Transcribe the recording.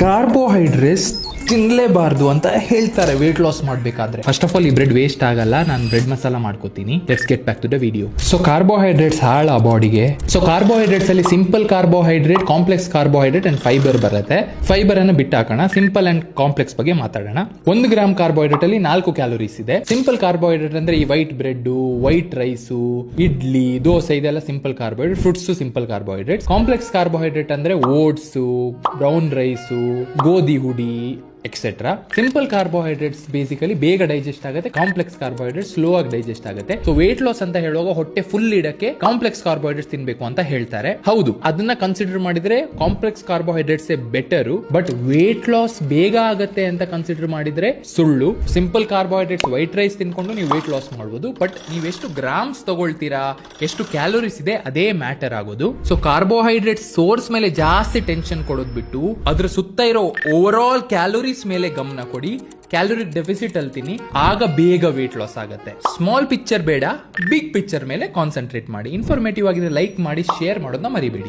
Carbohydrates ತಿನ್ಲೇಬಾರ್ದು ಅಂತ ಹೇಳ್ತಾರೆ ವೇಟ್ ಲಾಸ್ ಮಾಡಬೇಕಾದ್ರೆ. ಫಸ್ಟ್ ಆಫ್ ಆಲ್ ಈ ಬ್ರೆಡ್ ವೇಸ್ಟ್ ಆಗಲ್ಲ, ನಾನು ಬ್ರೆಡ್ ಮಸಾಲ ಮಾಡ್ಕೋತೀನಿ. Let's get back to the video. So carbohydrates ಹಾಳ ಬಾಡಿಗೆ. ಸೊ ಕಾರ್ಬೋಹೈಡ್ರೇಟ್ಸ್ ಅಲ್ಲಿ simple carbohydrate, complex carbohydrate and fibre ಬರುತ್ತೆ. ಫೈಬರ್ ಅನ್ನು ಬಿಟ್ಟು ಹಾಕೋಣ, ಸಿಂಪಲ್ ಅಂಡ್ ಕಾಂಪ್ಲೆಕ್ಸ್ ಬಗ್ಗೆ ಮಾತಾಡೋಣ. 1 ಗ್ರಾಮ್ ಕಾರ್ಬೋಹೈಡ್ರೇಟ್ ಅಲ್ಲಿ 4 ಕ್ಯಾಲೋರೀಸ್ ಇದೆ. ಸಿಂಪಲ್ ಕಾರ್ಬೋಹೈಡ್ರೇಟ್ ಅಂದ್ರೆ ಈ white bread, white rice, idli, dosa ಇದೆಲ್ಲ simple carbohydrate. Fruits simple carbohydrate. Complex carbohydrate ಅಂದ್ರೆ ಓಟ್ಸ್, ಬ್ರೌನ್ ರೈಸು, ಗೋಧಿ ಹುಡಿ ಎಕ್ಸೆಟ್ರಾ. ಸಿಂಪಲ್ ಕಾರ್ಬೋಹೈಡ್ರೇಟ್ಸ್ ಬೇಸಿಕಲಿ ಬೇಗ ಡೈಜೆಸ್ಟ್ ಆಗುತ್ತೆ, ಕಾಂಪ್ಲೆಕ್ಸ್ ಕಾರ್ಬೋಹೈಡ್ರೇಟ್ ಸ್ಲೋ ಆಗಿ ಡೈಜೆಸ್ಟ್ ಆಗುತ್ತೆ. ಸೊ ವೇಟ್ ಲಾಸ್ ಅಂತ ಹೇಳುವಾಗ ಹೊಟ್ಟೆ ಫುಲ್ ಇಡಕ್ಕೆ ಕಾಂಪ್ಲೆಕ್ಸ್ ಕಾರ್ಬೋಹೈಡ್ರೇಟ್ಸ್ ತಿನ್ಬೇಕು ಅಂತ ಹೇಳ್ತಾರೆ. ಹೌದು, ಅದನ್ನ ಕನ್ಸಿಡರ್ ಮಾಡಿದ್ರೆ complex carbohydrates better. But weight loss ಬೇಗ ಆಗುತ್ತೆ ಅಂತ ಕನ್ಸಿಡರ್ ಮಾಡಿದ್ರೆ ಸುಳ್ಳು. ಸಿಂಪಲ್ ಕಾರ್ಬೋಹೈಡ್ರೇಟ್ಸ್ ವೈಟ್ ರೈಸ್ ತಿನ್ಕೊಂಡು ನೀವು ವೇಟ್ ಲಾಸ್ ಮಾಡಬಹುದು. ಬಟ್ ನೀವು ಎಷ್ಟು ಗ್ರಾಮ್ಸ್ ತಗೊಳ್ತೀರಾ, ಎಷ್ಟು ಕ್ಯಾಲೋರೀಸ್ ಇದೆ ಅದೇ ಮ್ಯಾಟರ್ ಆಗೋದು. ಸೊ ಕಾರ್ಬೋಹೈಡ್ರೇಟ್ ಸೋರ್ಸ್ ಮೇಲೆ ಜಾಸ್ತಿ ಟೆನ್ಷನ್ ಕೊಡೋದ್ ಬಿಟ್ಟು ಅದ್ರ ಸುತ್ತ ಇರೋ ಓವರ್ ಆಲ್ ಕ್ಯಾಲೋರೀಸ್ ಮೇಲೆ ಗಮನ ಕೊಡಿ. ಕ್ಯಾಲೋರಿ ಡೆಫಿಸಿಟ್ ಅಲ್ಲಿ ತಿನ್ನಿ, ಆಗ ಬೇಗ ವೇಟ್ ಲಾಸ್ ಆಗುತ್ತೆ. ಸ್ಮಾಲ್ ಪಿಕ್ಚರ್ ಬೇಡ, ಬಿಗ್ ಪಿಕ್ಚರ್ ಮೇಲೆ ಕಾನ್ಸಂಟ್ರೇಟ್ ಮಾಡಿ. ಇನ್ಫಾರ್ಮೇಟಿವ್ ಆಗಿದ್ರೆ ಲೈಕ್ ಮಾಡಿ, ಶೇರ್ ಮಾಡೋದನ್ನ ಮರಿಬೇಡಿ.